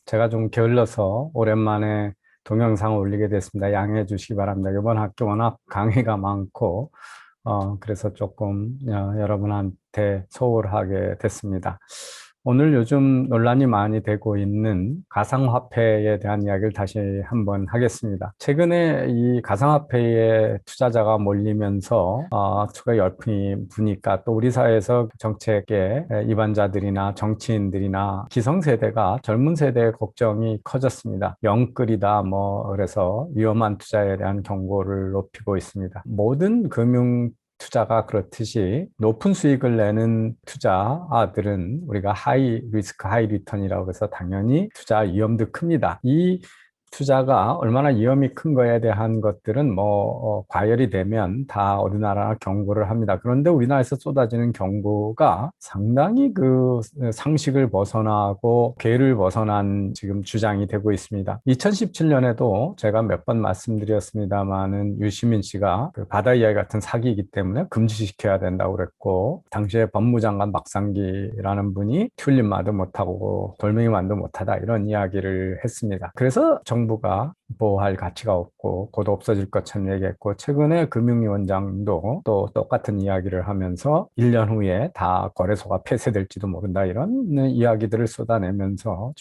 제가 좀 게을러서 오랜만에 동영상을 올리게 됐습니다. 양해해 주시기 바랍니다. 이번 학기 워낙 강의가 많고, 그래서 조금 여러분한테 소홀하게 됐습니다. 오늘 요즘 논란이 많이 되고 있는 가상화폐에 대한 이야기를 다시 한번 하겠습니다. 최근에 이 가상화폐에 투자자가 몰리면서 투자 열풍이 부니까 또 우리 사회에서 정책의 입안자들이나 정치인들이나 기성세대가 젊은 세대의 걱정이 커졌습니다. 영끌이다 그래서 위험한 투자에 대한 경고를 높이고 있습니다. 모든 금융 투자가 그렇듯이 높은 수익을 내는 투자들은 우리가 하이 리스크 하이 리턴이라고 해서 당연히 투자 위험도 큽니다. 이 투자가 얼마나 위험이 큰 거에 대한 것들은 과열이 되면 다 어느 나라나 경고를 합니다. 그런데 우리나라에서 쏟아지는 경고가 상당히 그 상식을 벗어나고 궤를 벗어난 지금 주장이 되고 있습니다. 2017년에도 제가 몇 번 말씀드렸습니다마는 유시민 씨가 그 바다 이야기 같은 사기이기 때문에 금지시켜야 된다고 그랬고, 당시에 법무장관 박상기라는 분이 튤립 말도 못하고 돌멩이 말도 못하다 이런 이야기를 했습니다. 그래서 정부가 보호할 가치가 없고 곧 없어질 것처럼 얘기했고, 최근에 금융위원장도 또 똑같은 이야기를 하면서 1년 후에 다 거래소가 폐쇄될지도 모른다 이런 이야기들을 쏟아내면서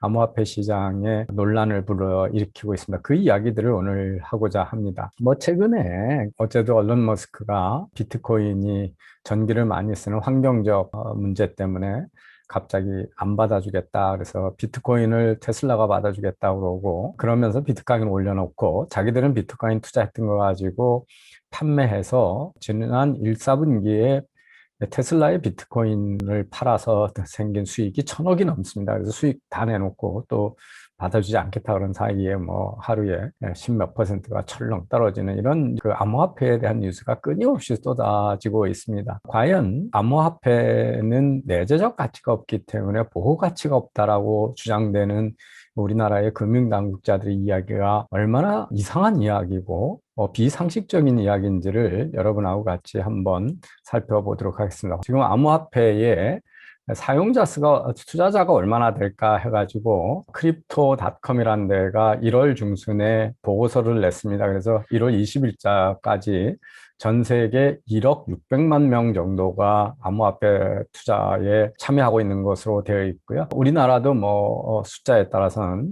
암호화폐 시장에 논란을 불러일으키고 있습니다. 그 이야기들을 오늘 하고자 합니다. 최근에 어제도 언론 머스크가 비트코인이 전기를 많이 쓰는 환경적 문제 때문에 갑자기 안 받아주겠다. 그래서 비트코인을 테슬라가 받아주겠다 그러고, 그러면서 비트코인을 올려놓고 자기들은 비트코인 투자했던 거 가지고 판매해서 지난 1, 4분기에 테슬라의 비트코인을 팔아서 생긴 수익이 1,000억이 넘습니다. 그래서 수익 다 내놓고 또 받아주지 않겠다 그런 사이에 하루에 10몇 퍼센트가 철렁 떨어지는 이런 그 암호화폐에 대한 뉴스가 끊임없이 쏟아지고 있습니다. 과연 암호화폐는 내재적 가치가 없기 때문에 보호 가치가 없다라고 주장되는 우리나라의 금융당국자들의 이야기가 얼마나 이상한 이야기고 비상식적인 이야기인지를 여러분하고 같이 한번 살펴보도록 하겠습니다. 지금 암호화폐에 사용자 수가, 투자자가 얼마나 될까 해가지고 크립토닷컴이라는 데가 1월 중순에 보고서를 냈습니다. 그래서 1월 20일자까지 전 세계 1억 600만 명 정도가 암호화폐 투자에 참여하고 있는 것으로 되어 있고요. 우리나라도 숫자에 따라서는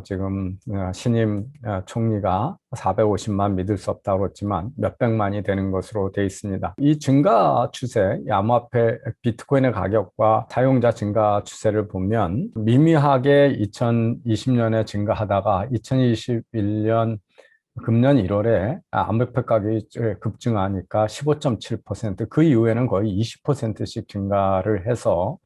지금 신임 총리가 450만 믿을 수 없다고 그랬지만 몇백만이 되는 것으로 되어 있습니다. 이 증가 추세, 이 암호화폐 비트코인의 가격과 사용자 증가 추세를 보면 미미하게 2020년에 증가하다가 2021년 금년 1월에 암호화폐 가격이 급증하니까 15.7%, 그 이후에는 거의 20%씩 증가를 해서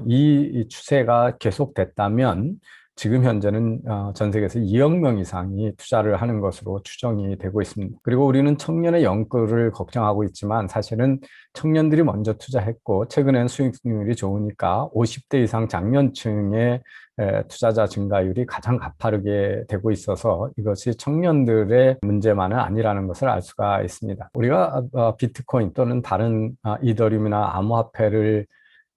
이 추세가 계속됐다면 지금 현재는 전 세계에서 2억 명 이상이 투자를 하는 것으로 추정이 되고 있습니다. 그리고 우리는 청년의 영끌을 걱정하고 있지만 사실은 청년들이 먼저 투자했고, 최근엔 수익률이 좋으니까 50대 이상 장년층의 투자자 증가율이 가장 가파르게 되고 있어서 이것이 청년들의 문제만은 아니라는 것을 알 수가 있습니다. 우리가 비트코인 또는 다른 이더리움이나 암호화폐를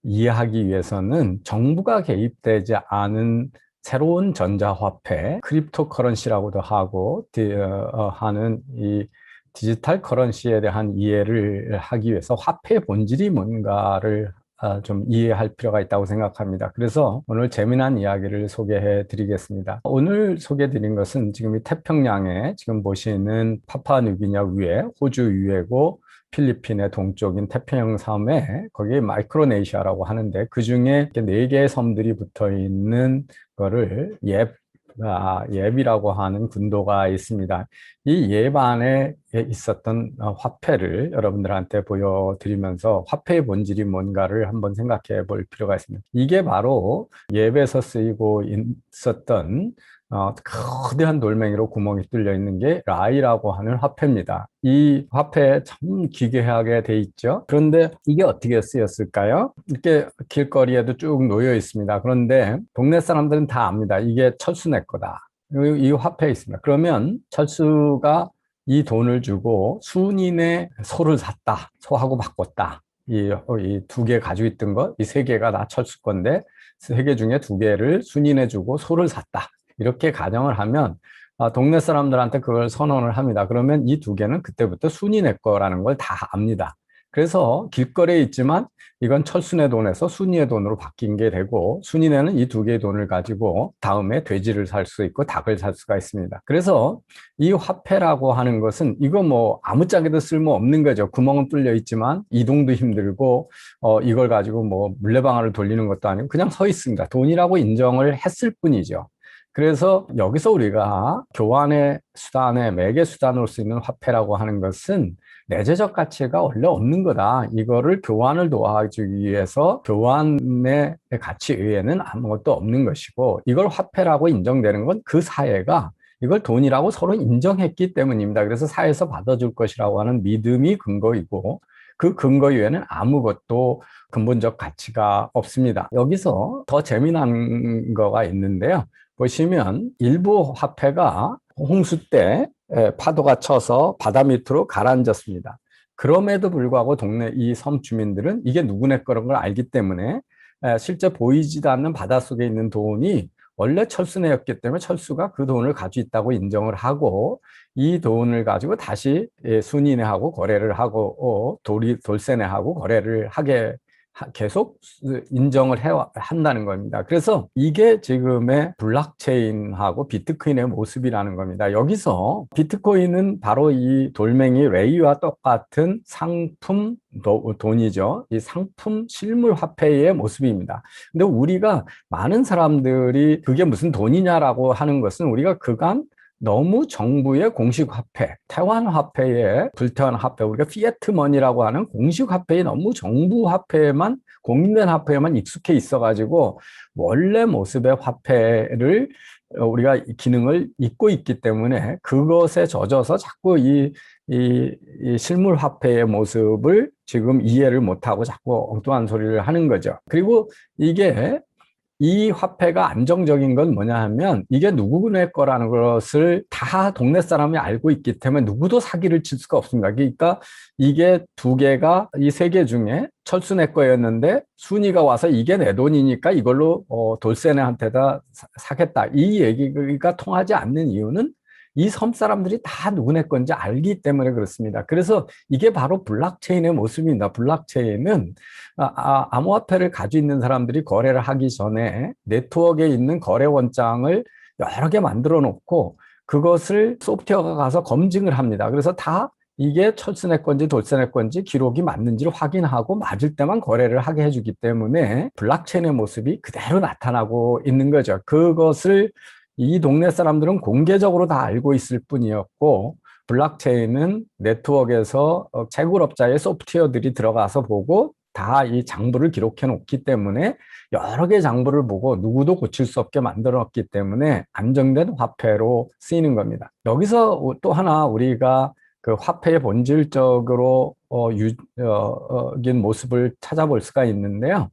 이해하기 위해서는 정부가 개입되지 않은 새로운 전자화폐, 크립토커런시라고도 하고 하는 이 디지털 커런시에 대한 이해를 하기 위해서 화폐의 본질이 뭔가를 좀 이해할 필요가 있다고 생각합니다. 그래서 오늘 재미난 이야기를 소개해 드리겠습니다. 오늘 소개해 드린 것은 지금 이 태평양에 지금 보시는 파푸아뉴기니아 위에 호주 위에고, 필리핀의 동쪽인 태평양 섬에 거기 마이크로네시아라고 하는데, 그 중에 4개의 섬들이 붙어 있는 거를 옙이라고 하는 군도가 있습니다. 이 옙 안에 있었던 화폐를 여러분들한테 보여드리면서 화폐의 본질이 뭔가를 한번 생각해 볼 필요가 있습니다. 이게 바로 옙에서 쓰이고 있었던 거대한 돌멩이로 구멍이 뚫려 있는 게 라이라고 하는 화폐입니다. 이 화폐 참 기괴하게 돼 있죠. 그런데 이게 어떻게 쓰였을까요? 이렇게 길거리에도 쭉 놓여 있습니다. 그런데 동네 사람들은 다 압니다. 이게 철수 내 거다. 이 화폐에 있습니다. 그러면 철수가 이 돈을 주고 순인의 소를 샀다. 소하고 바꿨다. 이 2개 가지고 있던 것, 이 3개가 다 철수 건데 세 개 중에 두 개를 순인해주고 소를 샀다. 이렇게 가정을 하면 동네 사람들한테 그걸 선언을 합니다. 그러면 이 두 개는 그때부터 순이네 거라는 걸 다 압니다. 그래서 길거리에 있지만 이건 철순의 돈에서 순이의 돈으로 바뀐 게 되고, 순이네는 이 두 개의 돈을 가지고 다음에 돼지를 살 수 있고 닭을 살 수가 있습니다. 그래서 이 화폐라고 하는 것은 이거 뭐 아무짝에도 쓸모 없는 거죠. 구멍은 뚫려 있지만 이동도 힘들고 이걸 가지고 뭐 물레방아를 돌리는 것도 아니고 그냥 서 있습니다. 돈이라고 인정을 했을 뿐이죠. 그래서 여기서 우리가 교환의 수단의 매개 수단으로 쓰이는 화폐라고 하는 것은 내재적 가치가 원래 없는 거다. 이거를 교환을 도와주기 위해서 교환의 가치 외에는 아무것도 없는 것이고, 이걸 화폐라고 인정되는 건 그 사회가 이걸 돈이라고 서로 인정했기 때문입니다. 그래서 사회에서 받아줄 것이라고 하는 믿음이 근거이고, 그 근거 이외에는 아무것도 근본적 가치가 없습니다. 여기서 더 재미난 거가 있는데요. 보시면 일부 화폐가 홍수 때 파도가 쳐서 바다 밑으로 가라앉았습니다. 그럼에도 불구하고 동네 이 섬 주민들은 이게 누구네 거라는 걸 알기 때문에 실제 보이지도 않는 바닷속에 있는 돈이 원래 철수네였기 때문에 철수가 그 돈을 가지고 있다고 인정을 하고, 이 돈을 가지고 다시 순이네하고 거래를 하고 돌세네하고 거래를 하게 계속 인정을 한다는 겁니다. 그래서 이게 지금의 블록체인하고 비트코인의 모습이라는 겁니다. 여기서 비트코인은 바로 이 돌멩이 레이와 똑같은 상품 돈이죠. 이 상품 실물 화폐의 모습입니다. 근데 우리가 많은 사람들이 그게 무슨 돈이냐라고 하는 것은 우리가 그간 너무 정부의 공식 화폐, 태환 화폐에 불태환 화폐, 우리가 피에트 머니라고 하는 공식 화폐에 너무 정부 화폐에만, 공인된 화폐에만 익숙해 있어가지고 원래 모습의 화폐를 우리가 기능을 잊고 있기 때문에 그것에 젖어서 자꾸 이 실물 화폐의 모습을 지금 이해를 못하고 자꾸 엉뚱한 소리를 하는 거죠. 그리고 이 화폐가 안정적인 건 뭐냐 하면 이게 누구네 거라는 것을 다 동네 사람이 알고 있기 때문에 누구도 사기를 칠 수가 없습니다. 그러니까 이게 두 개가 이 세 개 중에 철수네 거였는데 순이가 와서 이게 내 돈이니까 이걸로 돌쇠네한테다 사겠다. 이 얘기가 통하지 않는 이유는 이 섬 사람들이 다 누구네 건지 알기 때문에 그렇습니다. 그래서 이게 바로 블록체인의 모습입니다. 블록체인은 암호화폐를 가지고 있는 사람들이 거래를 하기 전에 네트워크에 있는 거래 원장을 여러 개 만들어 놓고 그것을 소프트웨어가 가서 검증을 합니다. 그래서 다 이게 철수네 건지 돌쇠네 건지 기록이 맞는지를 확인하고 맞을 때만 거래를 하게 해주기 때문에 블록체인의 모습이 그대로 나타나고 있는 거죠. 그것을 이 동네 사람들은 공개적으로 다 알고 있을 뿐이었고, 블록체인은 네트워크에서 채굴업자의 소프트웨어들이 들어가서 보고 다 이 장부를 기록해 놓기 때문에 여러 개 장부를 보고 누구도 고칠 수 없게 만들었기 때문에 안정된 화폐로 쓰이는 겁니다. 여기서 또 하나 우리가 그 화폐의 본질적으로 인 모습을 찾아볼 수가 있는데요.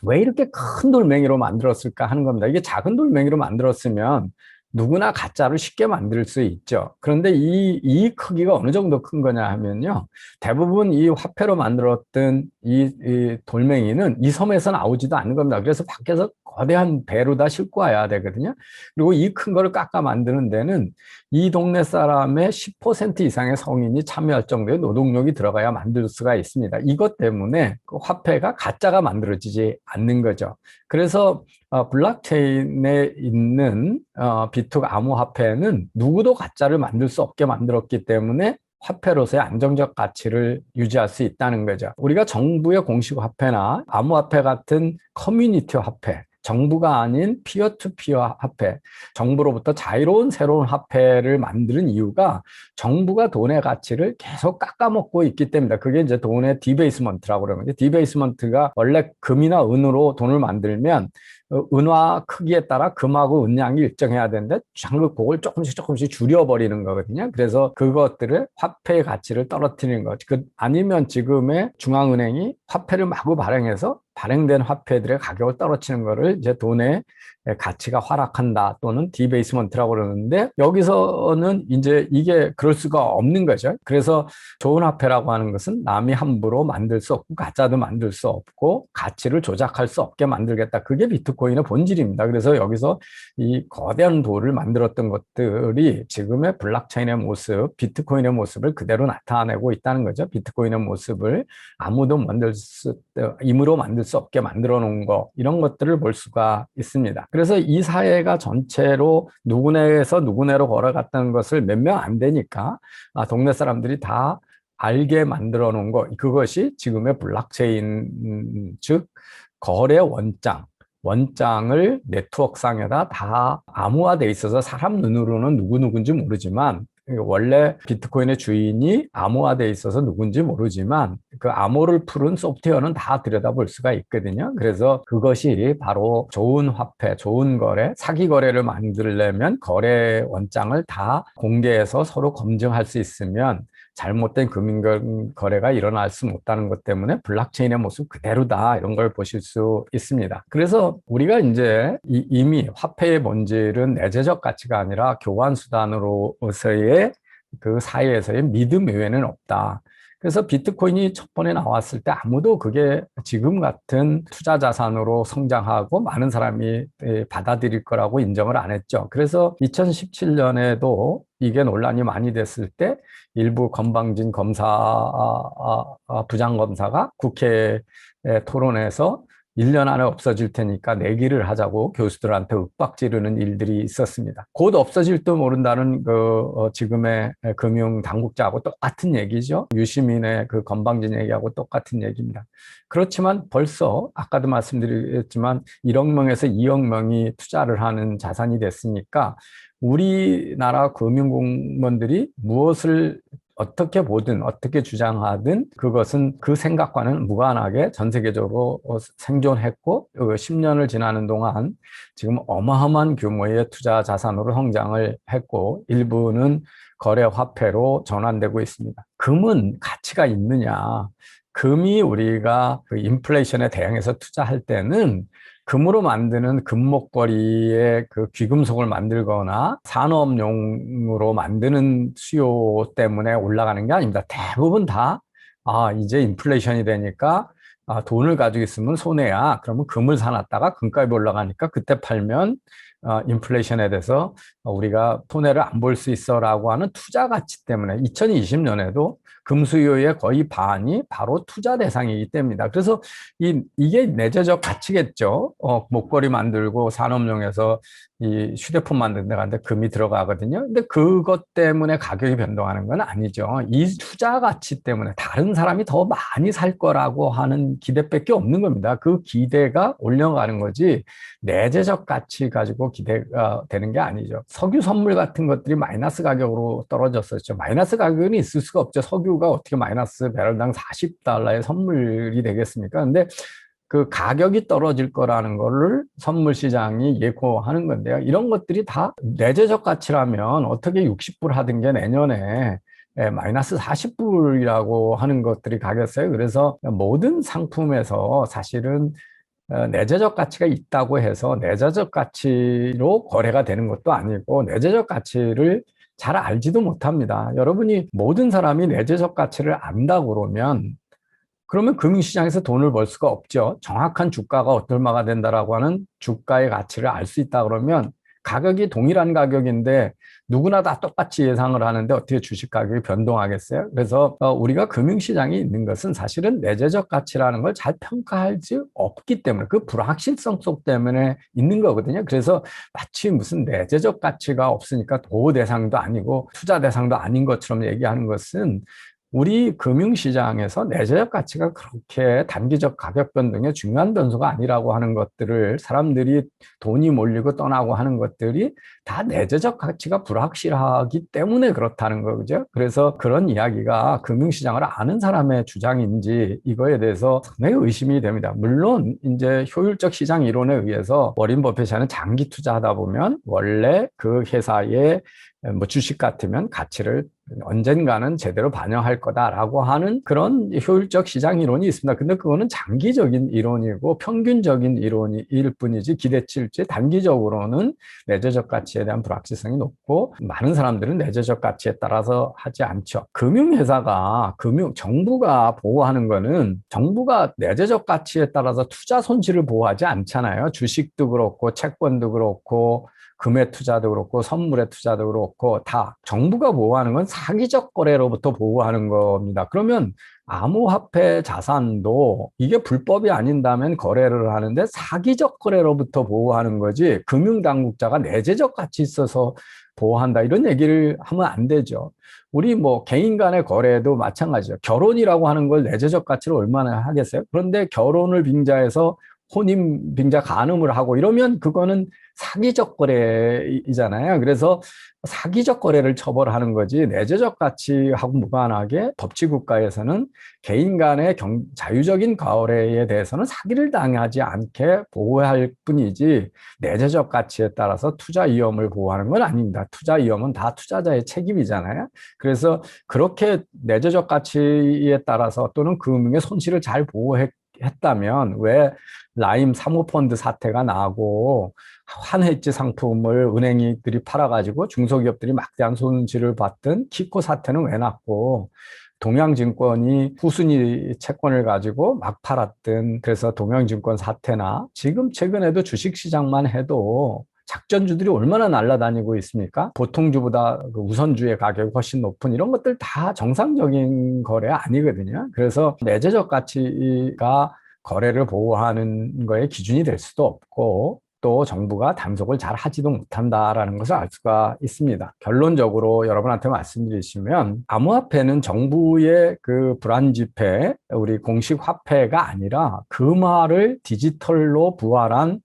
왜 이렇게 큰 돌멩이로 만들었을까 하는 겁니다. 이게 작은 돌멩이로 만들었으면 누구나 가짜를 쉽게 만들 수 있죠. 그런데 이 크기가 어느 정도 큰 거냐 하면요. 대부분 이 화폐로 만들었던 이 돌멩이는 이 섬에서 나오지도 않는 겁니다. 그래서 밖에서 거대한 배로 다 싣고 와야 되거든요. 그리고 이 큰 거를 깎아 만드는 데는 이 동네 사람의 10% 이상의 성인이 참여할 정도의 노동력이 들어가야 만들 수가 있습니다. 이것 때문에 그 화폐가 가짜가 만들어지지 않는 거죠. 그래서 블록체인에 있는 비트코인 암호화폐는 누구도 가짜를 만들 수 없게 만들었기 때문에 화폐로서의 안정적 가치를 유지할 수 있다는 거죠. 우리가 정부의 공식 화폐나 암호화폐 같은 커뮤니티 화폐, 정부가 아닌 피어투피어 화폐, 정부로부터 자유로운 새로운 화폐를 만드는 이유가 정부가 돈의 가치를 계속 깎아먹고 있기 때문이다. 그게 이제 돈의 디베이스먼트라고 그러는데, 디베이스먼트가 원래 금이나 은으로 돈을 만들면 은화 크기에 따라 금하고 은량이 일정해야 되는데 장급 그걸 조금씩 줄여버리는 거거든요. 그래서 그것들을 화폐의 가치를 떨어뜨리는 거죠. 아니면 지금의 중앙은행이 화폐를 마구 발행해서 발행된 화폐들의 가격을 떨어뜨리는 거를 이제 돈의 가치가 하락한다 또는 디베이스먼트라고 그러는데, 여기서는 이제 이게 그럴 수가 없는 거죠. 그래서 좋은 화폐라고 하는 것은 남이 함부로 만들 수 없고 가짜도 만들 수 없고 가치를 조작할 수 없게 만들겠다. 그게 비트코인의 본질입니다. 그래서 여기서 이 거대한 돌을 만들었던 것들이 지금의 블록체인의 모습, 비트코인의 모습을 그대로 나타내고 있다는 거죠. 비트코인의 모습을 아무도 임의로 만들 수 없게 만들어 놓은 거, 이런 것들을 볼 수가 있습니다. 그래서 이 사회가 전체로 누구네에서 누구네로 걸어갔다는 것을 몇 명 안 되니까 동네 사람들이 다 알게 만들어 놓은 거, 그것이 지금의 블록체인, 즉 거래 원장을 네트워크상에다 다 암호화돼 있어서 사람 눈으로는 누구누군지 모르지만, 원래 비트코인의 주인이 암호화돼 있어서 누군지 모르지만 그 암호를 푸른 소프트웨어는 다 들여다볼 수가 있거든요. 그래서 그것이 바로 좋은 화폐, 좋은 거래, 사기 거래를 만들려면 거래 원장을 다 공개해서 서로 검증할 수 있으면 잘못된 금융 거래가 일어날 수 없다는 것 때문에 블록체인의 모습 그대로다, 이런 걸 보실 수 있습니다. 그래서 우리가 이제 이미 화폐의 본질은 내재적 가치가 아니라 교환 수단으로서의 그 사회에서의 믿음 외에는 없다. 그래서 비트코인이 첫 번에 나왔을 때 아무도 그게 지금 같은 투자 자산으로 성장하고 많은 사람이 받아들일 거라고 인정을 안 했죠. 그래서 2017년에도 이게 논란이 많이 됐을 때 일부 건방진 부장검사가 국회 토론에서 1년 안에 없어질 테니까 내기를 하자고 교수들한테 윽박 지르는 일들이 있었습니다. 곧 없어질지도 모른다는 지금의 금융 당국자하고 똑같은 얘기죠. 유시민의 그 건방진 얘기하고 똑같은 얘기입니다. 그렇지만 벌써 아까도 말씀드렸지만 1억 명에서 2억 명이 투자를 하는 자산이 됐으니까 우리나라 금융공무원들이 무엇을 어떻게 보든 어떻게 주장하든 그것은 그 생각과는 무관하게 전 세계적으로 생존했고 10년을 지나는 동안 지금 어마어마한 규모의 투자 자산으로 성장을 했고 일부는 거래 화폐로 전환되고 있습니다. 금은 가치가 있느냐? 금이 우리가 그 인플레이션에 대응해서 투자할 때는 금으로 만드는 금목걸이의 그 귀금속을 만들거나 산업용으로 만드는 수요 때문에 올라가는 게 아닙니다. 대부분 다 이제 인플레이션이 되니까 돈을 가지고 있으면 손해야. 그러면 금을 사놨다가 금값이 올라가니까 그때 팔면 인플레이션에 대해서 우리가 손해를 안 볼 수 있어라고 하는 투자 가치 때문에 2020년에도 금 수요의 거의 반이 바로 투자 대상이기 때문이다. 그래서 이게 내재적 가치겠죠. 목걸이 만들고 산업용에서 이 휴대폰 만드는 데 가는데 금이 들어가거든요. 근데 그것 때문에 가격이 변동하는 건 아니죠. 이 투자 가치 때문에 다른 사람이 더 많이 살 거라고 하는 기대밖에 없는 겁니다. 그 기대가 올려가는 거지 내재적 가치 가지고 기대가 되는 게 아니죠. 석유 선물 같은 것들이 마이너스 가격으로 떨어졌었죠. 마이너스 가격은 있을 수가 없죠. 석유가 어떻게 마이너스 배럴당 40달러의 선물이 되겠습니까? 근데 그 가격이 떨어질 거라는 거를 선물 시장이 예고하는 건데요. 이런 것들이 다 내재적 가치라면 어떻게 60불 하던 게 내년에 마이너스 40불이라고 하는 것들이 가겠어요. 그래서 모든 상품에서 사실은 내재적 가치가 있다고 해서 내재적 가치로 거래가 되는 것도 아니고 내재적 가치를 잘 알지도 못합니다. 여러분이 모든 사람이 내재적 가치를 안다고 그러면 금융시장에서 돈을 벌 수가 없죠. 정확한 주가가 얼마가 된다라고 하는 주가의 가치를 알 수 있다 그러면 가격이 동일한 가격인데 누구나 다 똑같이 예상을 하는데 어떻게 주식 가격이 변동하겠어요? 그래서 우리가 금융시장에 있는 것은 사실은 내재적 가치라는 걸 잘 평가할 수 없기 때문에 그 불확실성 속 때문에 있는 거거든요. 그래서 마치 무슨 내재적 가치가 없으니까 보호 대상도 아니고 투자 대상도 아닌 것처럼 얘기하는 것은 우리 금융시장에서 내재적 가치가 그렇게 단기적 가격 변동의 중요한 변수가 아니라고 하는 것들을 사람들이 돈이 몰리고 떠나고 하는 것들이 다 내재적 가치가 불확실하기 때문에 그렇다는 거죠. 그래서 그런 이야기가 금융시장을 아는 사람의 주장인지 이거에 대해서 상당히 의심이 됩니다. 물론 이제 효율적 시장 이론에 의해서 워렌 버핏이 하는 장기 투자하다 보면 원래 그 회사의 뭐 주식 같으면 가치를 언젠가는 제대로 반영할 거다라고 하는 그런 효율적 시장 이론이 있습니다. 근데 그거는 장기적인 이론이고 평균적인 이론일 뿐이지 기대치일지 단기적으로는 내재적 가치에 대한 불확실성이 높고 많은 사람들은 내재적 가치에 따라서 하지 않죠. 금융회사가 정부가 보호하는 거는 정부가 내재적 가치에 따라서 투자 손실을 보호하지 않잖아요. 주식도 그렇고 채권도 그렇고 금의 투자도 그렇고 선물의 투자도 그렇고 다 정부가 보호하는 건 사기적 거래로부터 보호하는 겁니다. 그러면 암호화폐 자산도 이게 불법이 아닌다면 거래를 하는데 사기적 거래로부터 보호하는 거지 금융당국자가 내재적 가치 있어서 보호한다 이런 얘기를 하면 안 되죠. 우리 뭐 개인 간의 거래도 마찬가지죠. 결혼이라고 하는 걸 내재적 가치로 얼마나 하겠어요? 그런데 결혼을 빙자해서 혼인 빙자 간음을 하고 이러면 그거는 사기적 거래이잖아요. 그래서 사기적 거래를 처벌하는 거지 내재적 가치하고 무관하게 법치국가에서는 개인 간의 자유적인 거래에 대해서는 사기를 당하지 않게 보호할 뿐이지 내재적 가치에 따라서 투자 위험을 보호하는 건 아닙니다. 투자 위험은 다 투자자의 책임이잖아요. 그래서 그렇게 내재적 가치에 따라서 또는 금융의 손실을 잘 보호했다면 왜 라임 사모펀드 사태가 나고 환해지 상품을 은행들이 팔아가지고 중소기업들이 막대한 손실을 봤던 키코 사태는 왜 났고 동양증권이 후순위 채권을 가지고 막 팔았던 그래서 동양증권 사태나 지금 최근에도 주식시장만 해도 작전주들이 얼마나 날아다니고 있습니까? 보통주보다 그 우선주의 가격이 훨씬 높은 이런 것들 다 정상적인 거래 아니거든요. 그래서 내재적 가치가 거래를 보호하는 거에 기준이 될 수도 없고 또 정부가 단속을 잘 하지도 못한다라는 것을 알 수가 있습니다. 결론적으로 여러분한테 말씀드리시면 암호화폐는 정부의 그 불안지폐, 우리 공식 화폐가 아니라 금화를 디지털로 부활한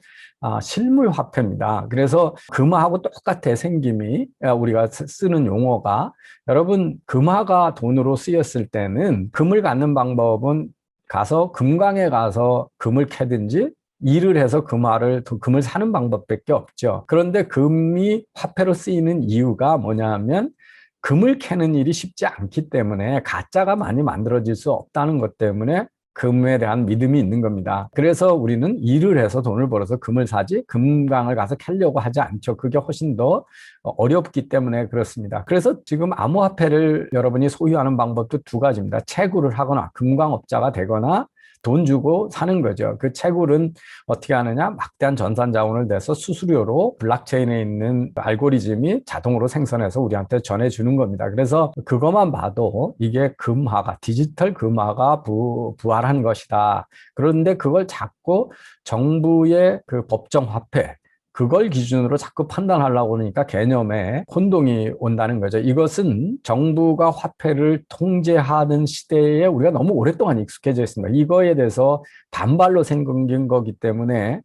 실물 화폐입니다. 그래서 금화하고 똑같아 생김이 우리가 쓰는 용어가 여러분 금화가 돈으로 쓰였을 때는 금을 갖는 방법은 가서 금광에 가서 금을 캐든지 일을 해서 금을 사는 방법밖에 없죠. 그런데 금이 화폐로 쓰이는 이유가 뭐냐면 금을 캐는 일이 쉽지 않기 때문에 가짜가 많이 만들어질 수 없다는 것 때문에 금에 대한 믿음이 있는 겁니다. 그래서 우리는 일을 해서 돈을 벌어서 금을 사지 금강을 가서 캐려고 하지 않죠. 그게 훨씬 더 어렵기 때문에 그렇습니다. 그래서 지금 암호화폐를 여러분이 소유하는 방법도 두 가지입니다. 채굴을 하거나 금광업자가 되거나 돈 주고 사는 거죠. 그 채굴은 어떻게 하느냐? 막대한 전산 자원을 내서 수수료로 블록체인에 있는 알고리즘이 자동으로 생성해서 우리한테 전해주는 겁니다. 그래서 그것만 봐도 이게 금화가, 디지털 금화가 부활한 것이다. 그런데 그걸 자꾸 정부의 그 법정 화폐, 그걸 기준으로 자꾸 판단하려고 하니까 개념에 혼동이 온다는 거죠. 이것은 정부가 화폐를 통제하는 시대에 우리가 너무 오랫동안 익숙해져 있습니다. 이거에 대해서 반발로 생긴 거기 때문에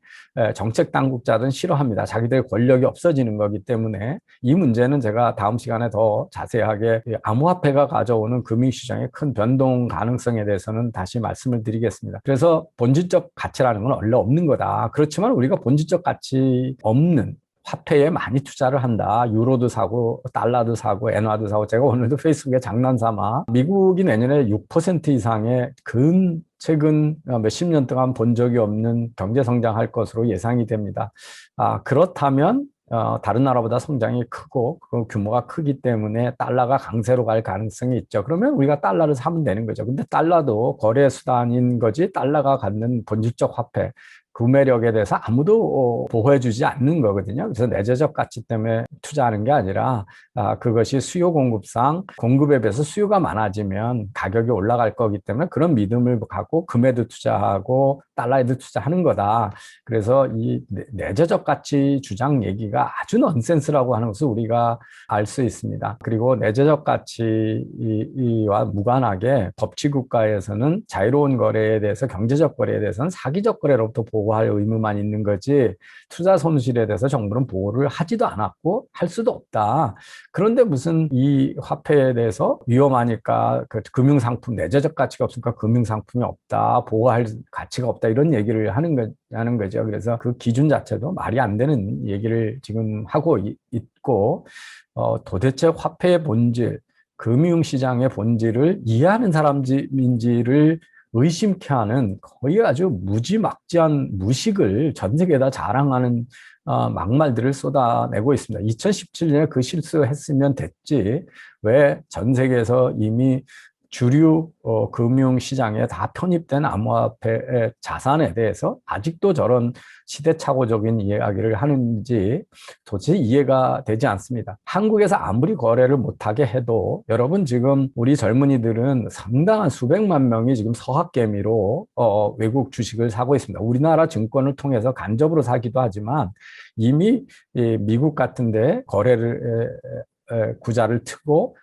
정책 당국자들은 싫어합니다. 자기들의 권력이 없어지는 거기 때문에 이 문제는 제가 다음 시간에 더 자세하게 암호화폐가 가져오는 금융시장의 큰 변동 가능성에 대해서는 다시 말씀을 드리겠습니다. 그래서 본질적 가치라는 건 원래 없는 거다. 그렇지만 우리가 본질적 가치 없는 화폐에 많이 투자를 한다. 유로도 사고 달러도 사고 엔화도 사고 제가 오늘도 페이스북에 장난삼아 미국이 내년에 6% 이상의 최근 몇십 년 동안 본 적이 없는 경제 성장할 것으로 예상이 됩니다. 그렇다면 다른 나라보다 성장이 크고 그 규모가 크기 때문에 달러가 강세로 갈 가능성이 있죠. 그러면 우리가 달러를 사면 되는 거죠. 근데 달러도 거래 수단인 거지 달러가 갖는 본질적 화폐 구매력에 대해서 아무도 보호해주지 않는 거거든요. 그래서 내재적 가치 때문에 투자하는 게 아니라 그것이 수요 공급상 공급에 비해서 수요가 많아지면 가격이 올라갈 거기 때문에 그런 믿음을 갖고 금에도 투자하고 달러에도 투자하는 거다. 그래서 이 내재적 가치 주장 얘기가 아주 넌센스라고 하는 것을 우리가 알 수 있습니다. 그리고 내재적 가치와 무관하게 법치국가에서는 자유로운 거래에 대해서 경제적 거래에 대해서는 사기적 거래로부터 보호할 의무만 있는 거지 투자 손실에 대해서 정부는 보호를 하지도 않았고 할 수도 없다. 그런데 무슨 이 화폐에 대해서 위험하니까 그 금융상품 내재적 가치가 없으니까 금융상품이 없다. 보호할 가치가 없다. 이런 얘기를 하는 거죠. 그래서 그 기준 자체도 말이 안 되는 얘기를 지금 하고 있고 도대체 화폐의 본질 금융시장의 본질을 이해하는 사람인지를 의심케 하는 거의 아주 무지막지한 무식을 전 세계에다 자랑하는 막말들을 쏟아내고 있습니다. 2017년에 그 실수했으면 됐지. 왜 전 세계에서 이미 주류 금융시장에 다 편입된 암호화폐의 자산에 대해서 아직도 저런 시대착오적인 이야기를 하는지 도저히 이해가 되지 않습니다. 한국에서 아무리 거래를 못하게 해도 여러분 지금 우리 젊은이들은 상당한 수백만 명이 지금 서학개미로 외국 주식을 사고 있습니다. 우리나라 증권을 통해서 간접으로 사기도 하지만 이미 미국 같은 데 거래를 구자를 트고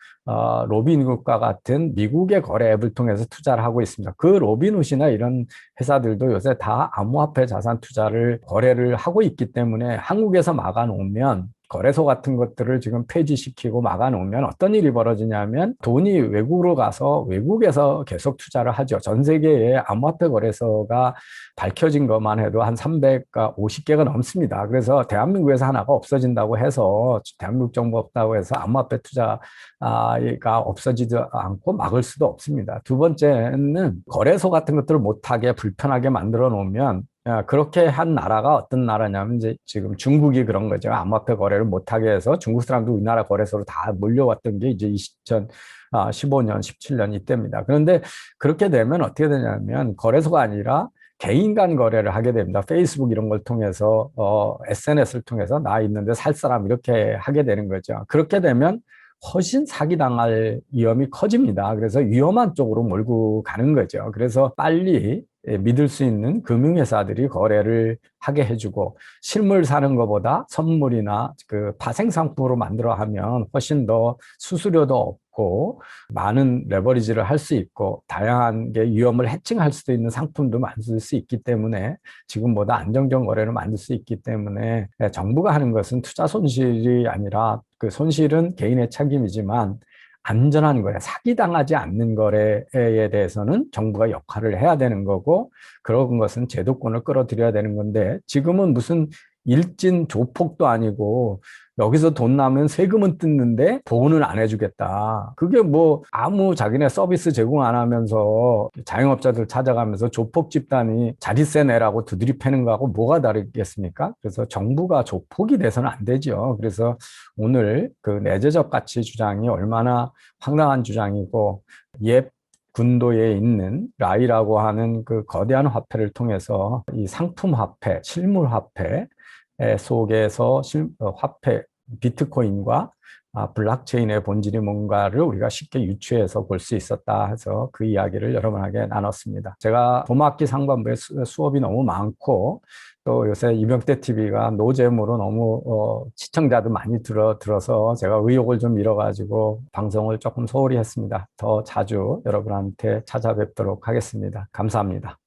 로빈훗과 같은 미국의 거래 앱을 통해서 투자를 하고 있습니다. 그 로빈훗이나 이런 회사들도 요새 다 암호화폐 자산 투자를 거래를 하고 있기 때문에 한국에서 막아놓으면 거래소 같은 것들을 지금 폐지시키고 막아놓으면 어떤 일이 벌어지냐면 돈이 외국으로 가서 외국에서 계속 투자를 하죠. 전 세계에 암호화폐 거래소가 밝혀진 것만 해도 한 350개가 넘습니다. 그래서 대한민국에서 하나가 없어진다고 해서 대한민국 정부 없다고 해서 암호화폐 투자가 없어지지 않고 막을 수도 없습니다. 두 번째는 거래소 같은 것들을 못하게 불편하게 만들어 놓으면 그렇게 한 나라가 어떤 나라냐면 이제 지금 중국이 그런 거죠. 암호화폐 거래를 못하게 해서 중국 사람도 우리나라 거래소로 다 몰려왔던 게 이제 2015년, 17년 이때입니다. 그런데 그렇게 되면 어떻게 되냐면 거래소가 아니라 개인 간 거래를 하게 됩니다. 페이스북 이런 걸 통해서 SNS를 통해서 나 있는데 살 사람 이렇게 하게 되는 거죠. 그렇게 되면 훨씬 사기당할 위험이 커집니다. 그래서 위험한 쪽으로 몰고 가는 거죠. 그래서 빨리 믿을 수 있는 금융회사들이 거래를 하게 해주고 실물 사는 것보다 선물이나 그 파생상품으로 만들어 하면 훨씬 더 수수료도 없고 많은 레버리지를 할 수 있고 다양한 게 위험을 해칭할 수도 있는 상품도 만들 수 있기 때문에 지금보다 안정적 거래를 만들 수 있기 때문에 정부가 하는 것은 투자 손실이 아니라 그 손실은 개인의 책임이지만 안전한 거래, 사기당하지 않는 거래에 대해서는 정부가 역할을 해야 되는 거고 그런 것은 제도권을 끌어들여야 되는 건데 지금은 무슨 일진 조폭도 아니고 여기서 돈 나면 세금은 뜯는데 보호는 안 해주겠다. 그게 뭐 아무 자기네 서비스 제공 안 하면서 자영업자들 찾아가면서 조폭 집단이 자릿세 내라고 두드리 패는 거하고 뭐가 다르겠습니까? 그래서 정부가 조폭이 돼서는 안 되죠. 그래서 오늘 그 내재적 가치 주장이 얼마나 황당한 주장이고 옛 군도에 있는 라이라고 하는 그 거대한 화폐를 통해서 이 상품 화폐, 실물 화폐 속에서 화폐, 비트코인과 블록체인의 본질이 뭔가를 우리가 쉽게 유추해서 볼 수 있었다 해서 그 이야기를 여러분에게 나눴습니다. 제가 봄학기 상반부에 수업이 너무 많고 또 요새 이병태 TV가 노잼으로 너무 시청자도 많이 들어서 제가 의욕을 좀 잃어가지고 방송을 조금 소홀히 했습니다. 더 자주 여러분한테 찾아뵙도록 하겠습니다. 감사합니다.